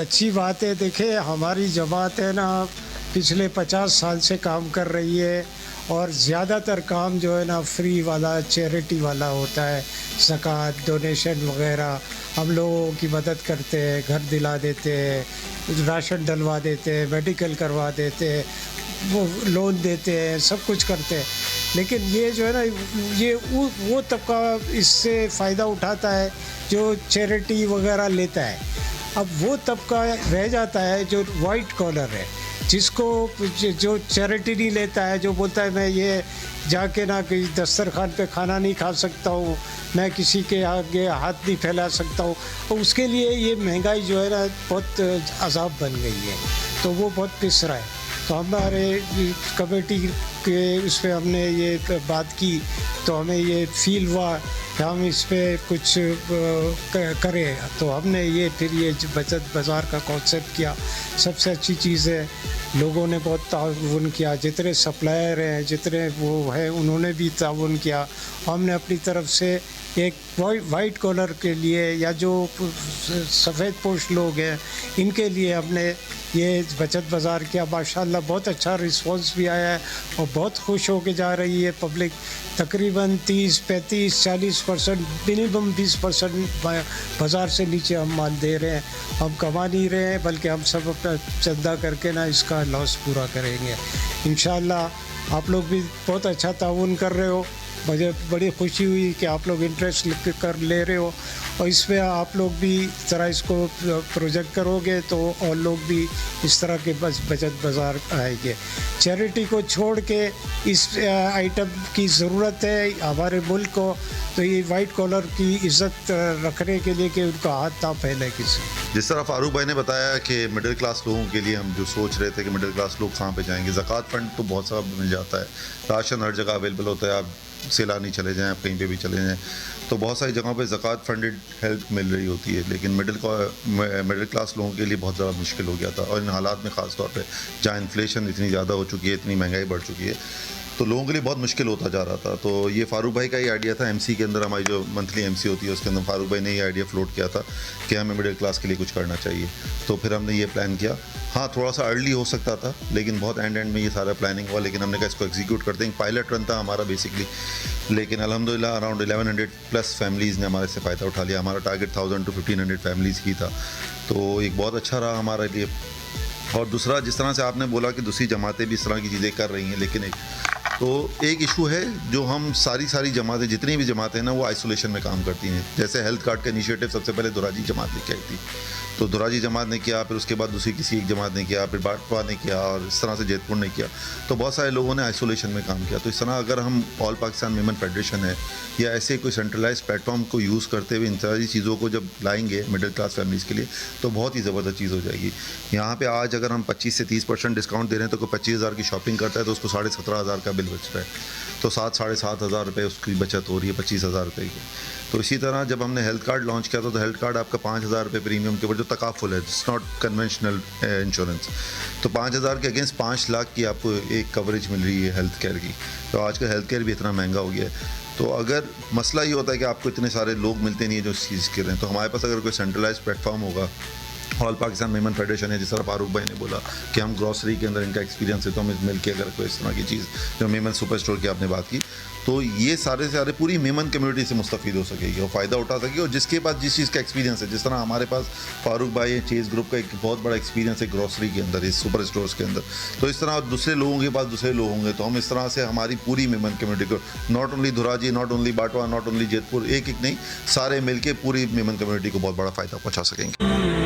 अच्छी बात है। देखिए, हमारी जमात है ना, पिछले 50 साल से काम कर रही है और ज़्यादातर काम जो है ना फ्री वाला, चैरिटी वाला होता है। ज़कात, डोनेशन वगैरह हम लोगों की मदद करते हैं, घर दिला देते हैं, राशन डलवा देते हैं, मेडिकल करवा देते हैं, वो लोन देते हैं, सब कुछ करते हैं। लेकिन ये जो है ना, ये वो तबका इससे फ़ायदा उठाता है जो चैरिटी वगैरह लेता है। अब वो तबका रह जाता है जो वाइट कॉलर है, जिसको जो चैरिटी नहीं लेता है, जो बोलता है मैं ये जाके ना किसी दस्तरखान पे खाना नहीं खा सकता हूँ, मैं किसी के आगे हाथ नहीं फैला सकता हूँ, तो उसके लिए ये महंगाई जो है ना बहुत अज़ाब बन गई है। तो वो बहुत पिस रहा है। तो हमारे कमेटी के उस पर हमने ये बात की, तो हमें ये फील हुआ कि हम इस पर कुछ करें। तो हमने ये फिर ये बचत बाज़ार का कॉन्सेप्ट किया। सबसे अच्छी चीज़ है, लोगों ने बहुत ताउन किया, जितने सप्लायर हैं, जितने वो हैं, उन्होंने भी ताउन किया। हमने अपनी तरफ से एक वाइट कॉलर के लिए या जो सफ़ेद पोश लोग हैं, इनके लिए हमने ये बचत बाज़ार किया। माशाल्लाह बहुत अच्छा रिस्पांस भी आया है और बहुत खुश होके जा रही है पब्लिक। तकरीबन 30, 35, 40%, मिनिमम 20% बाज़ार से नीचे हम माल दे रहे हैं। हम कमा नहीं रहे हैं, बल्कि हम सब अपना चंदा करके ना इसका लॉस पूरा करेंगे इंशाल्लाह। आप लोग भी बहुत अच्छा ताउन कर रहे हो, मुझे बड़ी खुशी हुई कि आप लोग इंटरेस्ट कर ले रहे हो, और इसमें आप लोग भी तरह इसको प्रोजेक्ट करोगे तो और लोग भी इस तरह के बचत बाज़ार आएंगे। चैरिटी को छोड़ के इस आइटम की ज़रूरत है हमारे मुल्क को, तो ये वाइट कॉलर की इज़्ज़त रखने के लिए कि उनका हाथ ना फैले किसी। जिस तरह फारूक भाई ने बताया कि मिडिल क्लास लोगों के लिए हम जो सोच रहे थे कि मिडिल क्लास लोग कहाँ पे जाएंगे, ज़कात फ़ंड तो बहुत सारा मिल जाता है, राशन हर जगह अवेलेबल होता है, आप सैलानी चले जाएं, आप कहीं पे भी चले जाएं, तो बहुत सारी जगहों पे ज़कात फंडेड हेल्प मिल रही होती है। लेकिन मिडिल क्लास लोगों के लिए बहुत ज़्यादा मुश्किल हो गया था, और इन हालात में ख़ास तौर पे जहाँ इन्फ्लेशन इतनी ज़्यादा हो चुकी है, इतनी महंगाई बढ़ चुकी है, तो लोगों के लिए बहुत मुश्किल होता जा रहा था। तो ये फारूक भाई का ही आइडिया था। एमसी के अंदर हमारी जो मंथली एमसी होती है उसके अंदर फारूक भाई ने ये आइडिया फ्लोट किया था कि हमें मिडिल क्लास के लिए कुछ करना चाहिए। तो फिर हमने ये प्लान किया। हाँ, थोड़ा सा अर्ली हो सकता था, लेकिन बहुत एंड में ये सारा प्लानिंग हुआ। लेकिन हमने कहा इसको एग्जीक्यूट करते हैं। पायलट रन था हमारा बेसिकली, लेकिन अल्हम्दुलिल्लाह अराउंड 1100 प्लस फैमिलीज़ ने हमारे से फ़ायदा उठा लिया। हमारा टारगेट 1000 to 1500 फैमिलीज़ की था, तो एक बहुत अच्छा रहा हमारे लिए। और दूसरा, जिस तरह से आपने बोला कि दूसरी जमातें भी इस तरह की चीज़ें कर रही हैं, लेकिन एक इशू है जो हम सारी जमातें, जितनी भी जमातें हैं ना, वो आइसोलेशन में काम करती हैं। जैसे हेल्थ कार्ड का इनिशिएटिव सबसे पहले दुराजी जमात लेके आई थी, तो दुराजी जमात ने किया, फिर उसके बाद दूसरी किसी एक जमात ने किया, फिर बाटवा ने किया, और इस तरह से जैतपुर ने किया। तो बहुत सारे लोगों ने आइसोलेशन में काम किया। तो इस तरह अगर हम ऑल पाकिस्तान वीमेन फेडरेशन है या ऐसे कोई सेंट्रलाइज प्लेटफॉर्म को यूज़ करते हुए इन सारी चीज़ों को जब लाएंगे मिडिल क्लास फैमिलीज़ के लिए, तो बहुत ही ज़बरदस्त चीज़ हो जाएगी। यहाँ पे आज अगर हम 25 से 30% डिस्काउंट दे रहे हैं, तो कोई 25,000 की शॉपिंग करता है तो उसको 17,500 का बिल बच रहा है, तो 7,500 रुपये उसकी बचत हो रही है 25,000 रुपये की। तो इसी तरह जब हमने हेल्थ कार्ड लॉन्च किया था, तो हेल्थ कार्ड आपका 5,000 रुपये प्रीमियम के ऊपर, जो तकाफुल है, इट्स नॉट कन्वेंशनल इंश्योरेंस, तो 5,000 के अगेंस्ट 5 लाख की आपको एक कवरेज मिल रही है हेल्थ केयर की। तो आज का हेल्थ केयर भी इतना महंगा हो गया है। तो अगर मसला ये होता है कि आपको इतने सारे लोग मिलते नहीं है जो इस चीज़ कर रहे हैं, तो हमारे पास अगर कोई सेंट्रलाइज प्लेटफॉर्म होगा, ऑल पाकिस्तान वीमेन फेडरेशन है, जिस तरह फारूक भाई ने बोला कि हम ग्रॉसरी के अंदर इनका एक्सपीरियंस है, तो हम मिल के अगर कोई इस तरह की चीज़, जो मेमन सुपर स्टोर की आपने बात की, तो ये सारे पूरी मेमन कम्युनिटी से मुस्तफ़ीद हो सकेगी और फ़ायदा उठा सकेगी। और जिसके पास जिस चीज़ का एक्सपीरियंस है, जिस तरह हमारे पास फारूक भाई चेज़ ग्रुप का एक बहुत बड़ा एक्सपीरियंस है ग्रॉसरी के अंदर, इस सुपर स्टोर्स के अंदर, तो इस तरह दूसरे लोगों के पास दूसरे लोग होंगे, तो हम इस तरह से हमारी पूरी मेमन कम्युनिटी को, not only Dhoraji, not only Bantva, not only Jetpur, एक नहीं, सारे मिल के पूरी मेमन कम्युनिटी को बहुत बड़ा फ़ायदा पहुँचा सकेंगे।